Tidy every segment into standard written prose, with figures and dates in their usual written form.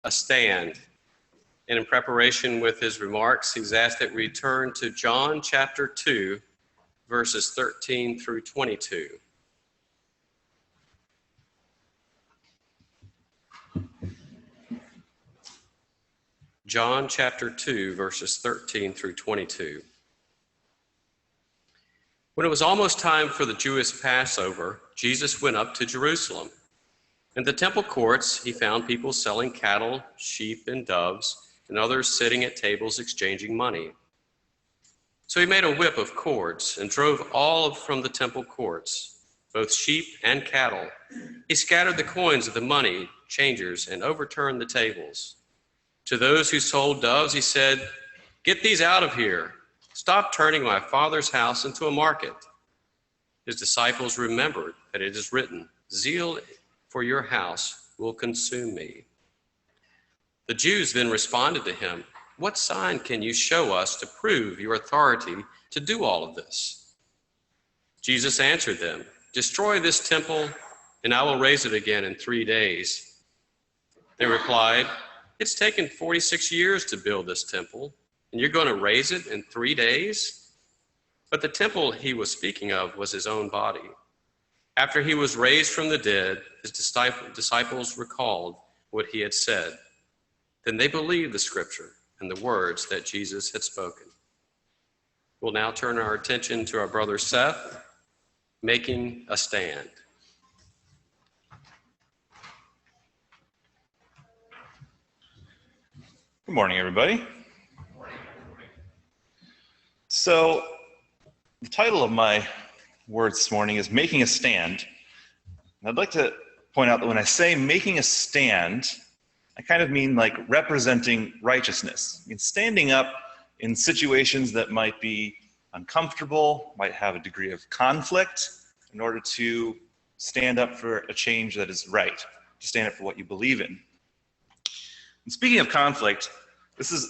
a stand. And in preparation with his remarks, he's asked that we return to John chapter 2, verses 13 through 22. John chapter 2, verses 13 through 22. When it was almost time for the Jewish Passover, Jesus went up to Jerusalem. In the temple courts, he found people selling cattle, sheep, and doves, and others sitting at tables exchanging money. So he made a whip of cords and drove all from the temple courts, both sheep and cattle. He scattered the coins of the money changers and overturned the tables. To those who sold doves, he said, "Get these out of here. Stop turning my Father's house into a market." His disciples remembered that it is written, "Zeal for your house will consume me." The Jews then responded to him, "What sign can you show us to prove your authority to do all of this?" Jesus answered them, "Destroy this temple, and I will raise it again in 3 days." They replied, "It's taken 46 years to build this temple, and you're going to raise it in 3 days?" But the temple he was speaking of was his own body. After he was raised from the dead, his disciples recalled what he had said. Then they believed the scripture and the words that Jesus had spoken. We'll now turn our attention to our brother Seth, making a stand. Good morning, everybody. So, the title of my words this morning is Making a Stand. And I'd like to point out that when I say making a stand, I kind of mean like representing righteousness. I mean, standing up in situations that might be uncomfortable, might have a degree of conflict, in order to stand up for a change that is right, to stand up for what you believe in. And speaking of conflict, this is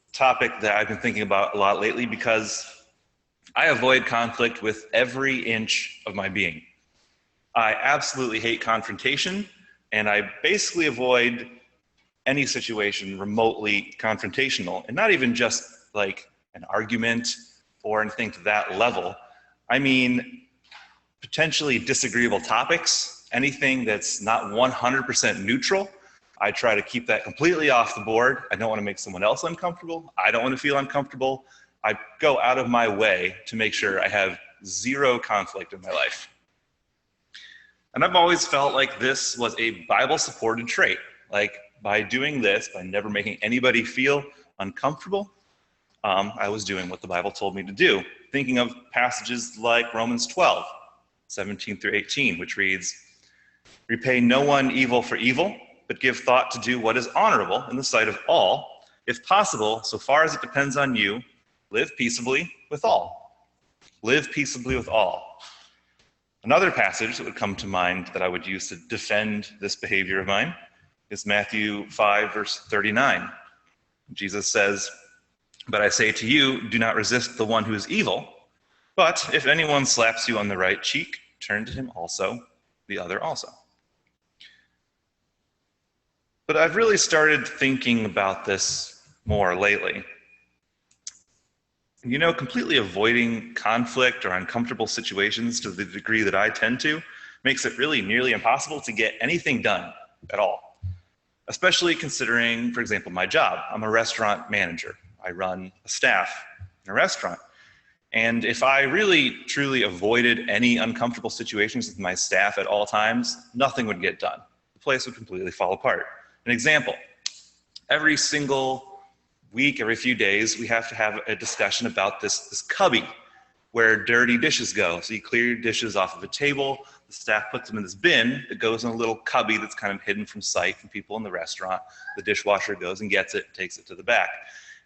a topic that I've been thinking about a lot lately because I avoid conflict with every inch of my being. I absolutely hate confrontation, and I basically avoid any situation remotely confrontational, and not even just like an argument or anything to that level. I mean, potentially disagreeable topics, anything that's not 100% neutral. I try to keep that completely off the board. I don't want to make someone else uncomfortable. I don't want to feel uncomfortable. I go out of my way to make sure I have zero conflict in my life. And I've always felt like this was a Bible-supported trait. Like, by doing this, by never making anybody feel uncomfortable, I was doing what the Bible told me to do. Thinking of passages like Romans 12, 17 through 18, which reads, "Repay no one evil for evil, but give thought to do what is honorable in the sight of all. If possible, so far as it depends on you, live peaceably with all." Live peaceably with all. Another passage that would come to mind that I would use to defend this behavior of mine is Matthew 5, verse 39. Jesus says, "But I say to you, do not resist the one who is evil, but if anyone slaps you on the right cheek, turn to him also the other also." But I've really started thinking about this more lately. You know, completely avoiding conflict or uncomfortable situations to the degree that I tend to makes it really nearly impossible to get anything done at all. Especially considering, for example, my job. I'm a restaurant manager. I run a staff in a restaurant. And if I really, truly avoided any uncomfortable situations with my staff at all times, nothing would get done. The place would completely fall apart. An example, every single week, every few days, we have to have a discussion about this cubby where dirty dishes go. So you clear your dishes off of a table, the staff puts them in this bin that goes in a little cubby that's kind of hidden from sight from people in the restaurant. The dishwasher goes and gets it, takes it to the back.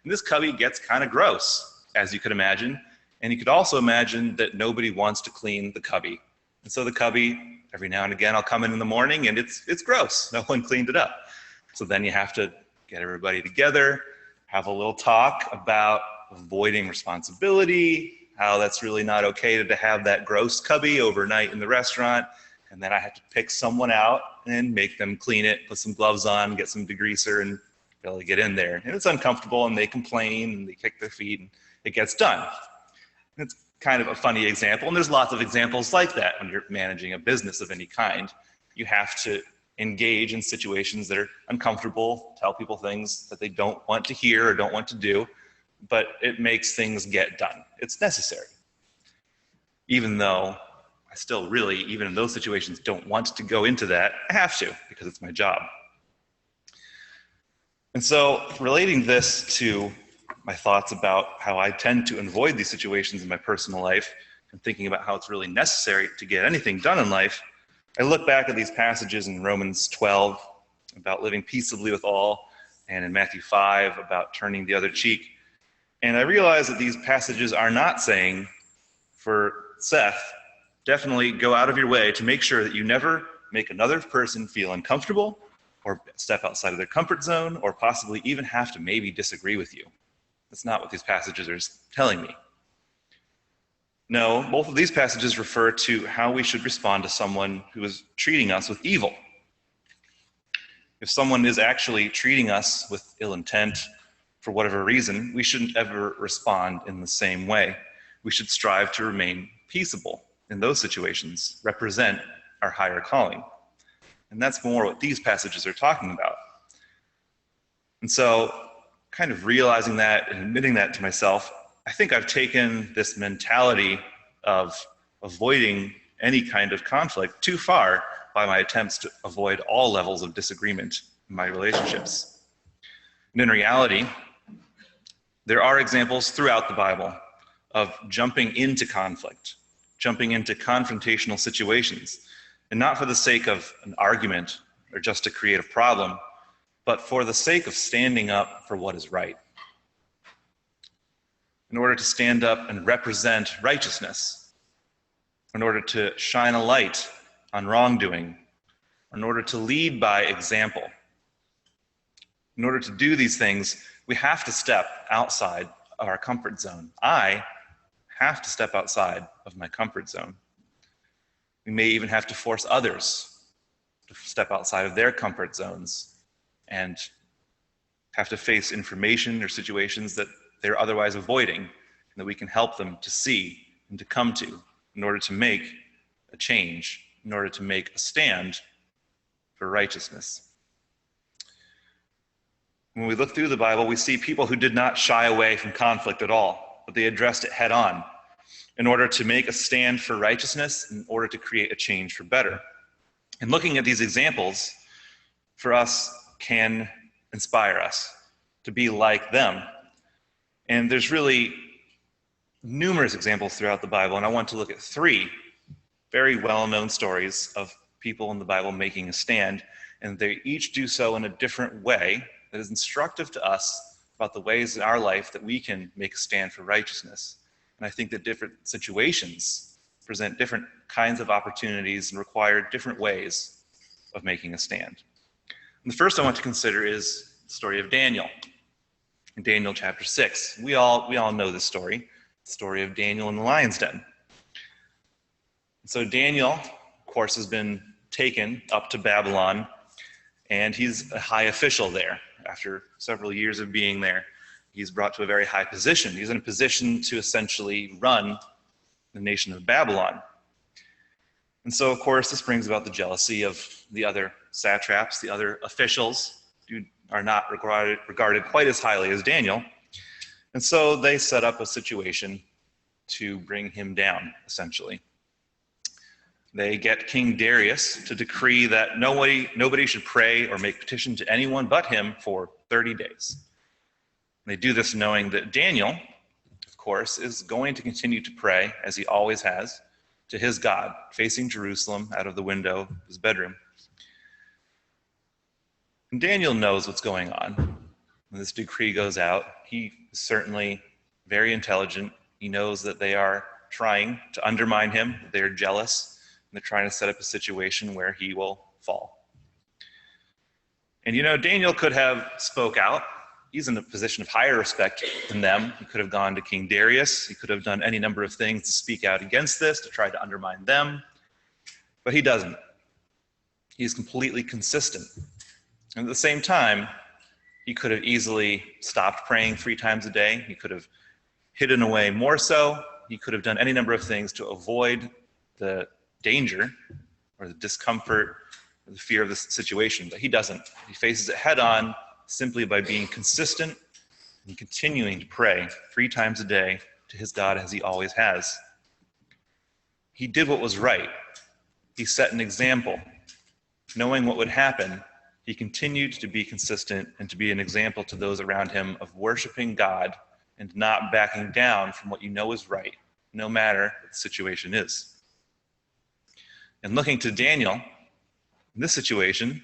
And this cubby gets kind of gross, as you could imagine. And you could also imagine that nobody wants to clean the cubby. And so the cubby, every now and again, I'll come in the morning and it's gross. No one cleaned it up. So then you have to get everybody together, have a little talk about avoiding responsibility, how that's really not okay to have that gross cubby overnight in the restaurant, And then I have to pick someone out and make them clean it, put some gloves on, get some degreaser, and be able to get in there. And it's uncomfortable, and they complain, and they kick their feet, and it gets done. And it's kind of a funny example, and there's lots of examples like that when you're managing a business of any kind. You have to engage in situations that are uncomfortable, tell people things that they don't want to hear or don't want to do, but it makes things get done. It's necessary. Even though I still really, even in those situations, don't want to go into that, I have to, because it's my job. And so relating this to my thoughts about how I tend to avoid these situations in my personal life and thinking about how it's really necessary to get anything done in life, I look back at these passages in Romans 12 about living peaceably with all, and in Matthew 5 about turning the other cheek. And I realize that these passages are not saying, for Seth, definitely go out of your way to make sure that you never make another person feel uncomfortable or step outside of their comfort zone or possibly even have to maybe disagree with you. That's not what these passages are telling me. No, both of these passages refer to how we should respond to someone who is treating us with evil. If someone is actually treating us with ill intent for whatever reason, we shouldn't ever respond in the same way. We should strive to remain peaceable in those situations, represent our higher calling. And that's more what these passages are talking about. And so, kind of realizing that and admitting that to myself, I think I've taken this mentality of avoiding any kind of conflict too far by my attempts to avoid all levels of disagreement in my relationships. And in reality, there are examples throughout the Bible of jumping into conflict, jumping into confrontational situations, and not for the sake of an argument or just to create a problem, but for the sake of standing up for what is right. In order to stand up and represent righteousness, in order to shine a light on wrongdoing, in order to lead by example. In order to do these things, we have to step outside of our comfort zone. I have to step outside of my comfort zone. We may even have to force others to step outside of their comfort zones and have to face information or situations that they're otherwise avoiding, and that we can help them to see and to come to in order to make a change, in order to make a stand for righteousness. When we look through the Bible, we see people who did not shy away from conflict at all, but they addressed it head on in order to make a stand for righteousness, in order to create a change for better. And looking at these examples for us can inspire us to be like them. And there's really numerous examples throughout the Bible, and I want to look at 3 very well-known stories of people in the Bible making a stand, and they each do so in a different way that is instructive to us about the ways in our life that we can make a stand for righteousness. And I think that different situations present different kinds of opportunities and require different ways of making a stand. And the first I want to consider is the story of Daniel. In Daniel chapter 6. We all know this story, the story of Daniel in the lion's den. So Daniel, of course, has been taken up to Babylon, and he's a high official there. After several years of being there, he's brought to a very high position. He's in a position to essentially run the nation of Babylon. And so, of course, this brings about the jealousy of the other satraps, the other officials, who are not regarded quite as highly as Daniel. And so they set up a situation to bring him down, essentially. They get King Darius to decree that nobody should pray or make petition to anyone but him for 30 days. They do this knowing that Daniel, of course, is going to continue to pray, as he always has, to his God, facing Jerusalem out of the window of his bedroom. And Daniel knows what's going on. When this decree goes out, he is certainly very intelligent. He knows that they are trying to undermine him. They're jealous. And they're trying to set up a situation where he will fall. And Daniel could have spoke out. He's in a position of higher respect than them. He could have gone to King Darius. He could have done any number of things to speak out against this, to try to undermine them. But he doesn't. He's completely consistent. And at the same time, he could have easily stopped praying 3 times a day. He could have hidden away more so. He could have done any number of things to avoid the danger or the discomfort or the fear of the situation, but he doesn't. He faces it head on simply by being consistent and continuing to pray 3 times a day to his God as he always has. He did what was right. He set an example. Knowing what would happen, he continued to be consistent and to be an example to those around him of worshiping God and not backing down from what you know is right, no matter what the situation is. And looking to Daniel, in this situation,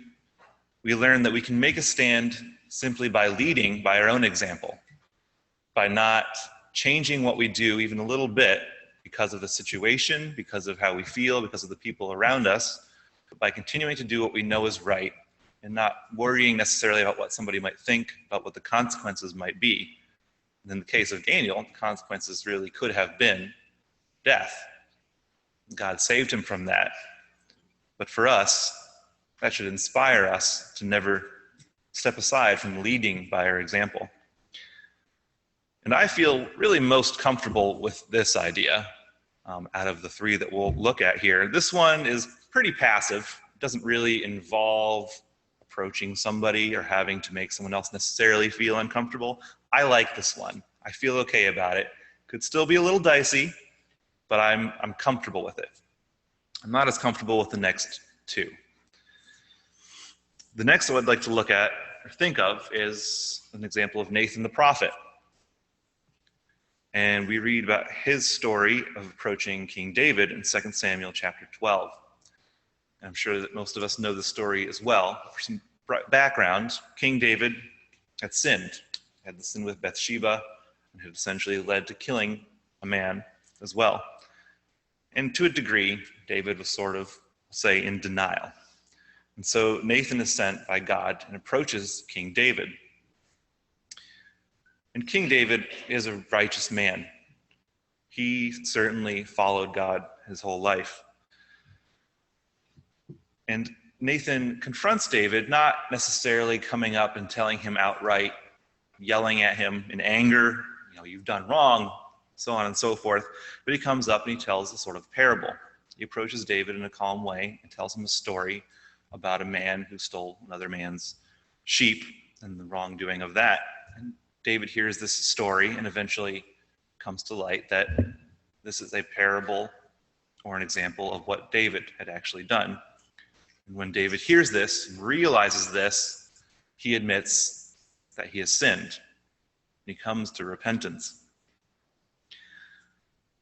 we learn that we can make a stand simply by leading by our own example, by not changing what we do even a little bit because of the situation, because of how we feel, because of the people around us, but by continuing to do what we know is right and not worrying necessarily about what somebody might think, about what the consequences might be. And in the case of Daniel, the consequences really could have been death. God saved him from that. But for us, that should inspire us to never step aside from leading by our example. And I feel really most comfortable with this idea out of the 3 that we'll look at here. This one is pretty passive. It doesn't really involve approaching somebody or having to make someone else necessarily feel uncomfortable. I like this one. I feel okay about it. Could still be a little dicey, but I'm comfortable with it. I'm not as comfortable with the next 2. The next one I'd like to look at or think of is an example of Nathan the prophet. And we read about his story of approaching King David in 2 Samuel chapter 12. I'm sure that most of us know the story as well. For some background, King David had sinned, had the sin with Bathsheba, and had essentially led to killing a man as well. And to a degree, David was sort of, say, in denial. And so Nathan is sent by God and approaches King David. And King David is a righteous man. He certainly followed God his whole life. And Nathan confronts David, not necessarily coming up and telling him outright, yelling at him in anger, you've done wrong, so on and so forth. But he comes up and he tells a sort of parable. He approaches David in a calm way and tells him a story about a man who stole another man's sheep and the wrongdoing of that. And David hears this story and eventually comes to light that this is a parable or an example of what David had actually done. And when David hears this and realizes this, he admits that he has sinned. He comes to repentance.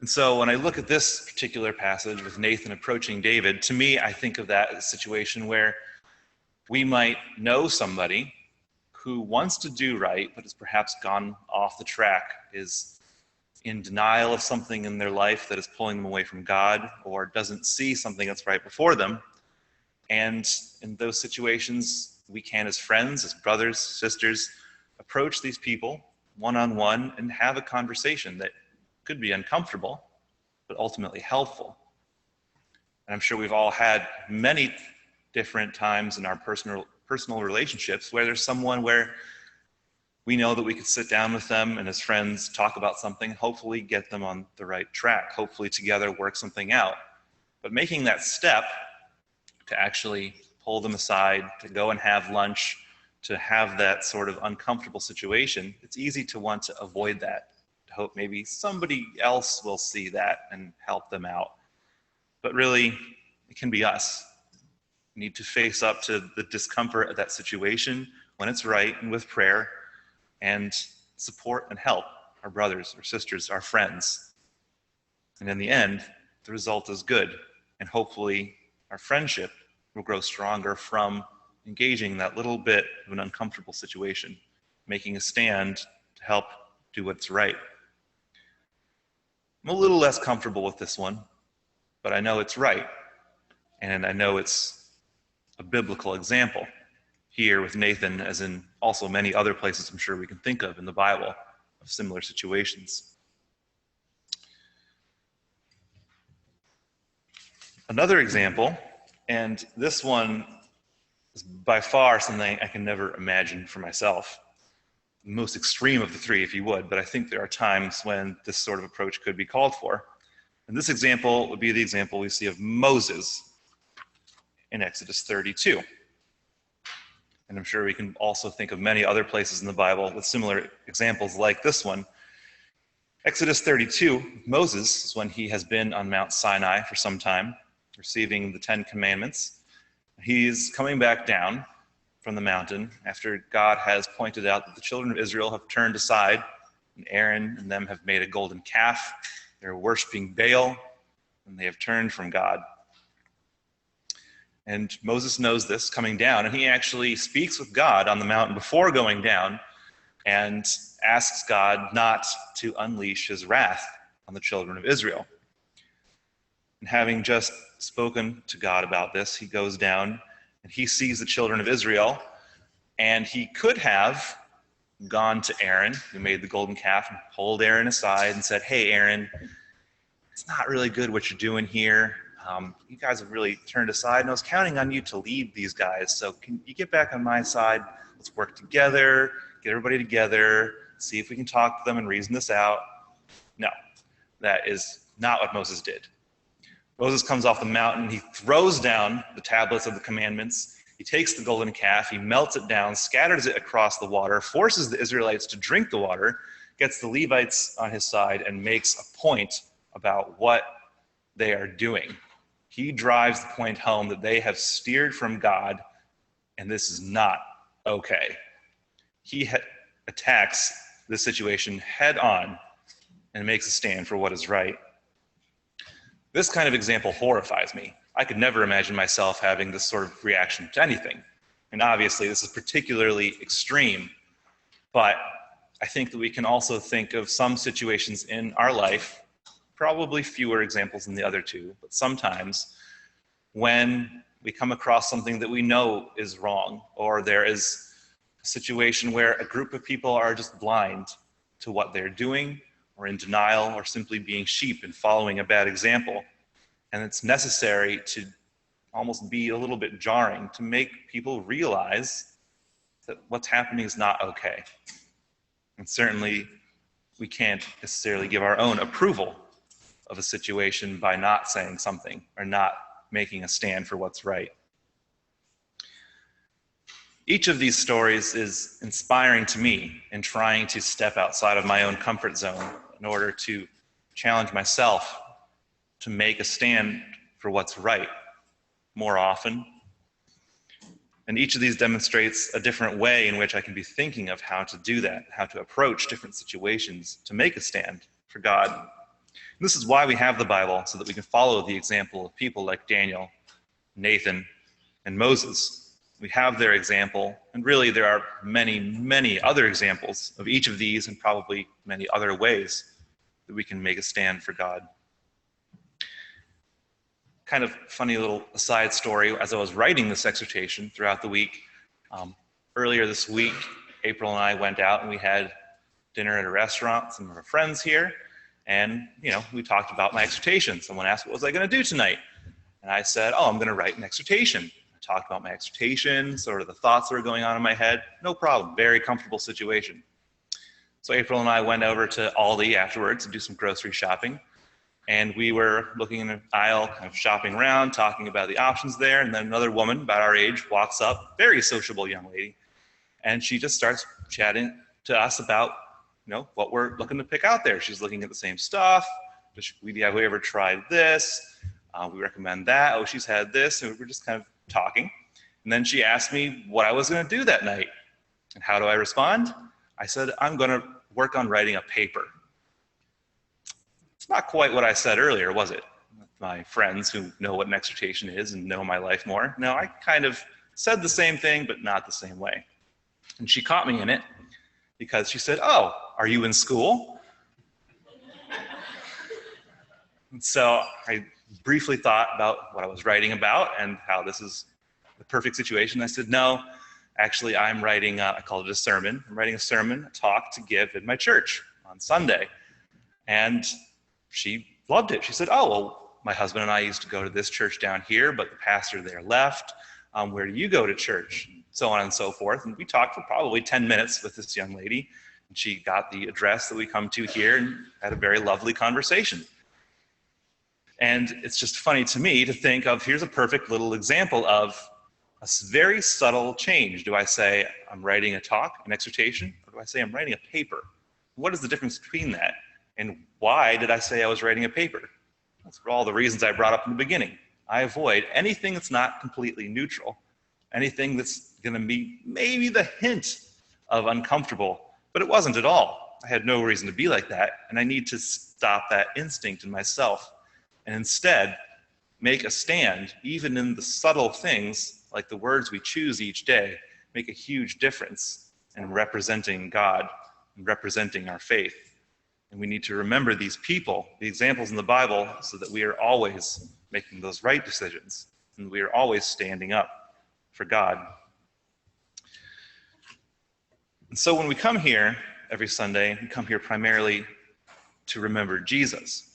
And so when I look at this particular passage with Nathan approaching David, to me, I think of that as a situation where we might know somebody who wants to do right, but has perhaps gone off the track, is in denial of something in their life that is pulling them away from God, or doesn't see something that's right before them. And in those situations, we can, as friends, as brothers, sisters, approach these people one-on-one and have a conversation that could be uncomfortable, but ultimately helpful. And I'm sure we've all had many different times in our personal relationships where there's someone where we know that we could sit down with them and as friends talk about something, hopefully get them on the right track, hopefully together work something out. But making that step to actually pull them aside, to go and have lunch, to have that sort of uncomfortable situation, it's easy to want to avoid that, to hope maybe somebody else will see that and help them out. But really, it can be us. We need to face up to the discomfort of that situation when it's right and with prayer, and support and help our brothers, our sisters, our friends. And in the end, the result is good, and hopefully our friendship will grow stronger from engaging that little bit of an uncomfortable situation, making a stand to help do what's right. I'm a little less comfortable with this one, but I know it's right, and I know it's a biblical example here with Nathan, as in also many other places I'm sure we can think of in the Bible of similar situations. Another example, and this one is by far something I can never imagine for myself. The most extreme of the three, if you would, but I think there are times when this sort of approach could be called for. And this example would be the example we see of Moses in Exodus 32. And I'm sure we can also think of many other places in the Bible with similar examples like this one. Exodus 32, Moses is when he has been on Mount Sinai for some time, receiving the 10 Commandments. He's coming back down from the mountain after God has pointed out that the children of Israel have turned aside, and Aaron and them have made a golden calf. They're worshiping Baal, and they have turned from God. And Moses knows this coming down, and he actually speaks with God on the mountain before going down and asks God not to unleash his wrath on the children of Israel. And having just spoken to God about this, he goes down and he sees the children of Israel, and he could have gone to Aaron, who made the golden calf, and pulled Aaron aside and said, "Hey, Aaron, it's not really good what you're doing here. You guys have really turned aside, and I was counting on you to lead these guys. So can you get back on my side? Let's work together, get everybody together, see if we can talk to them and reason this out." No, that is not what Moses did. Moses comes off the mountain, he throws down the tablets of the commandments, he takes the golden calf, he melts it down, scatters it across the water, forces the Israelites to drink the water, gets the Levites on his side, and makes a point about what they are doing. He drives the point home that they have steered from God, and this is not okay. He attacks the situation head on and makes a stand for what is right. This kind of example horrifies me. I could never imagine myself having this sort of reaction to anything. And obviously, this is particularly extreme, but I think that we can also think of some situations in our life, probably fewer examples than the other two, but sometimes when we come across something that we know is wrong, or there is a situation where a group of people are just blind to what they're doing, or in denial, or simply being sheep and following a bad example. And it's necessary to almost be a little bit jarring to make people realize that what's happening is not okay. And certainly, we can't necessarily give our own approval of a situation by not saying something or not making a stand for what's right. Each of these stories is inspiring to me in trying to step outside of my own comfort zone in order to challenge myself to make a stand for what's right more often. And each of these demonstrates a different way in which I can be thinking of how to do that, how to approach different situations to make a stand for God. And this is why we have the Bible, so that we can follow the example of people like Daniel, Nathan, and Moses. We have their example, and really there are many, many other examples of each of these, and probably many other ways that we can make a stand for God. Kind of funny little aside story, as I was writing this exhortation throughout the week, earlier this week, April and I went out and we had dinner at a restaurant, some of our friends here, and we talked about my exhortation. Someone asked, what was I going to do tonight? And I said, I'm going to write an exhortation. I talked about my exhortation, sort of the thoughts that were going on in my head. No problem, very comfortable situation. So April and I went over to Aldi afterwards to do some grocery shopping. And we were looking in the aisle, kind of shopping around, talking about the options there. And then another woman about our age walks up, very sociable young lady. And she just starts chatting to us about, what we're looking to pick out there. She's looking at the same stuff. Have we ever tried this? We recommend that. Oh, she's had this. And we were just kind of talking. And then she asked me what I was going to do that night. And how do I respond? I said, I'm going to work on writing a paper. It's not quite what I said earlier, was it? My friends who know what an exhortation is and know my life more. No, I kind of said the same thing, but not the same way. And she caught me in it because she said, are you in school? And so I briefly thought about what I was writing about and how this is the perfect situation. I said, no, actually I'm writing, I called it a sermon. I'm writing a sermon, a talk to give in my church on Sunday. And she loved it. She said, my husband and I used to go to this church down here, but the pastor there left. Where do you go to church? So on and so forth. And we talked for probably 10 minutes with this young lady. And she got the address that we come to here and had a very lovely conversation. And it's just funny to me to think of, here's a perfect little example of a very subtle change. Do I say I'm writing a talk, an exhortation, or do I say I'm writing a paper? What is the difference between that? And why did I say I was writing a paper? That's for all the reasons I brought up in the beginning. I avoid anything that's not completely neutral, anything that's going to be maybe the hint of uncomfortable, but it wasn't at all. I had no reason to be like that, and I need to stop that instinct in myself and instead make a stand, even in the subtle things, like the words we choose each day, make a huge difference in representing God and representing our faith. And we need to remember these people, the examples in the Bible, so that we are always making those right decisions, and we are always standing up for God. And so when we come here every Sunday, we come here primarily to remember Jesus.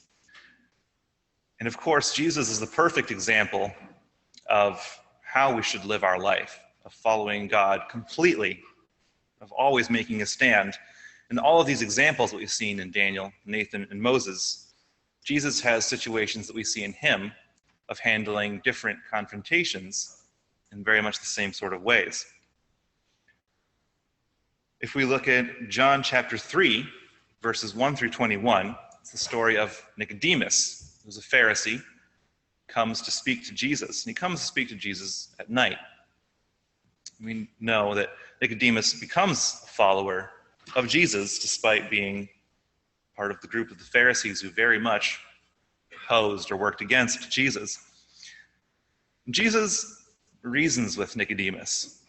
And of course, Jesus is the perfect example of how we should live our life, of following God completely, of always making a stand. And all of these examples that we've seen in Daniel, Nathan, and Moses, Jesus has situations that we see in him of handling different confrontations in very much the same sort of ways. If we look at John chapter 3, verses 1 through 21, it's the story of Nicodemus, who's a Pharisee, comes to speak to Jesus. And he comes to speak to Jesus at night. We know that Nicodemus becomes a follower of Jesus despite being part of the group of the Pharisees who very much opposed or worked against Jesus. Jesus reasons with Nicodemus.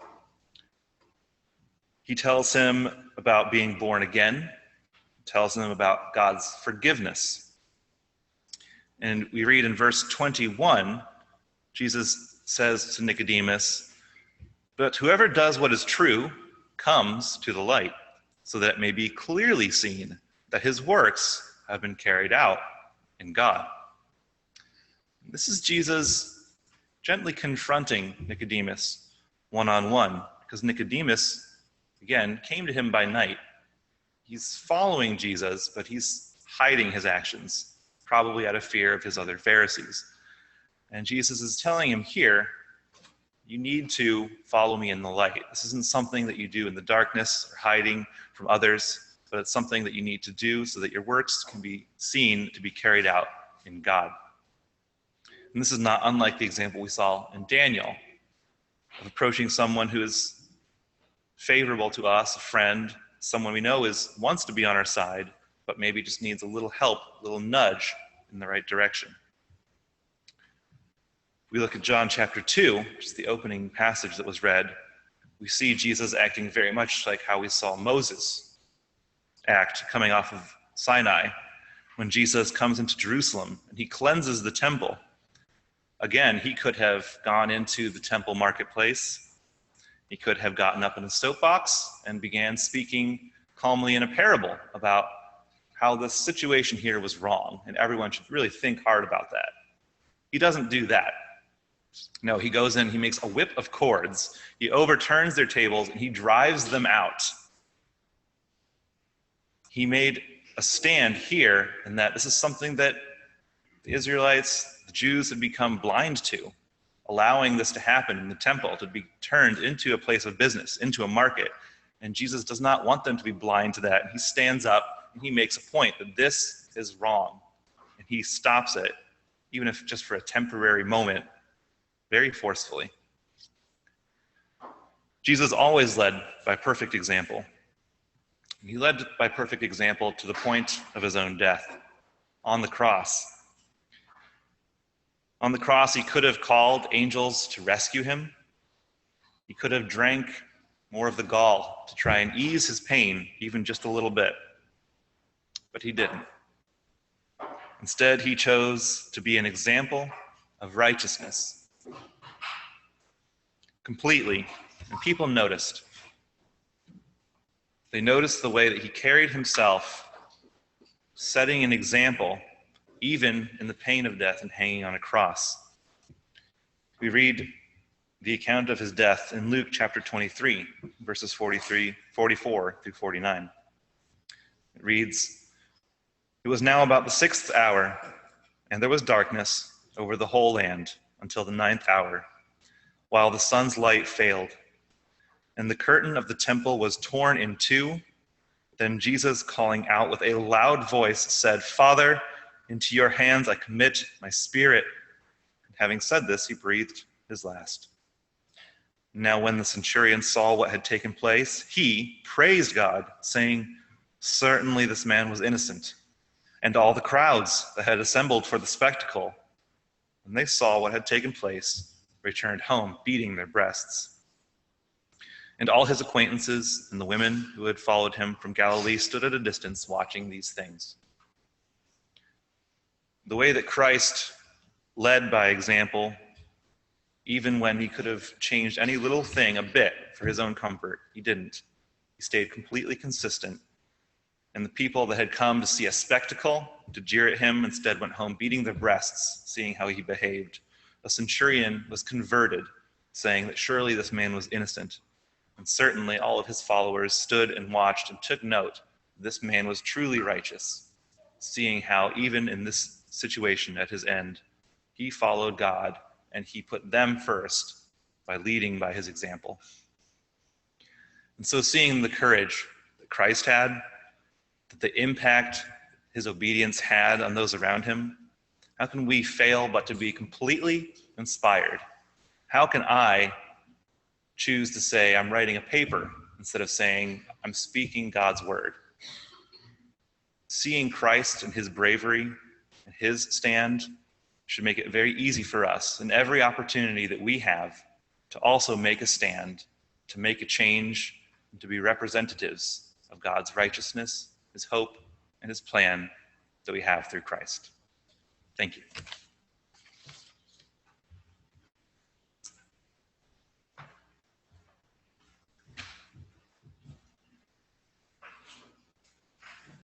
He tells him about being born again, tells him about God's forgiveness. And we read in verse 21, Jesus says to Nicodemus, "But whoever does what is true comes to the light, so that it may be clearly seen that his works have been carried out in God." This is Jesus gently confronting Nicodemus one-on-one, because Nicodemus, again, came to him by night. He's following Jesus, but he's hiding his actions, probably out of fear of his other Pharisees. And Jesus is telling him here, you need to follow me in the light. This isn't something that you do in the darkness or hiding from others, but it's something that you need to do so that your works can be seen to be carried out in God. And this is not unlike the example we saw in Daniel of approaching someone who is favorable to us, a friend, someone we know wants to be on our side, but maybe just needs a little help, a little nudge in the right direction. We look at John chapter 2, which is the opening passage that was read. We see Jesus acting very much like how we saw Moses act coming off of Sinai when Jesus comes into Jerusalem and he cleanses the temple. Again, he could have gone into the temple marketplace. He could have gotten up in a soapbox and began speaking calmly in a parable about how the situation here was wrong, and everyone should really think hard about that. He doesn't do that. No, he goes in, he makes a whip of cords, he overturns their tables, and he drives them out. He made a stand here in that this is something that the Israelites, the Jews, had become blind to, allowing this to happen in the temple, to be turned into a place of business, into a market. And Jesus does not want them to be blind to that. He stands up and he makes a point that this is wrong. And he stops it, even if just for a temporary moment, very forcefully. Jesus always led by perfect example. He led by perfect example to the point of his own death on the cross. On the cross, he could have called angels to rescue him. He could have drank more of the gall to try and ease his pain, even just a little bit. But he didn't. Instead, he chose to be an example of righteousness. Completely. And people noticed. They noticed the way that he carried himself, setting an example, even in the pain of death and hanging on a cross. We read the account of his death in Luke chapter 23, verses 44 through 49. It reads, "It was now about the 6th hour, and there was darkness over the whole land until the 9th hour, while the sun's light failed. And the curtain of the temple was torn in two. Then Jesus, calling out with a loud voice, said, 'Father, into your hands I commit my spirit.' And having said this, he breathed his last. Now when the centurion saw what had taken place, he praised God, saying, 'Certainly this man was innocent.' And all the crowds that had assembled for the spectacle, when they saw what had taken place, returned home, beating their breasts. And all his acquaintances and the women who had followed him from Galilee stood at a distance watching these things." The way that Christ led by example, even when he could have changed any little thing a bit for his own comfort, he didn't. He stayed completely consistent. And the people that had come to see a spectacle, to jeer at him, instead went home beating their breasts, seeing how he behaved. A centurion was converted, saying that surely this man was innocent. And certainly all of his followers stood and watched and took note this man was truly righteous, seeing how even in this situation at his end, he followed God and he put them first by leading by his example. And so seeing the courage that Christ had, that the impact his obedience had on those around him, how can we fail but to be completely inspired? How can I choose to say I'm writing a paper instead of saying I'm speaking God's word? Seeing Christ and his bravery and his stand should make it very easy for us in every opportunity that we have to also make a stand, to make a change, and to be representatives of God's righteousness, his hope, and his plan that we have through Christ. Thank you.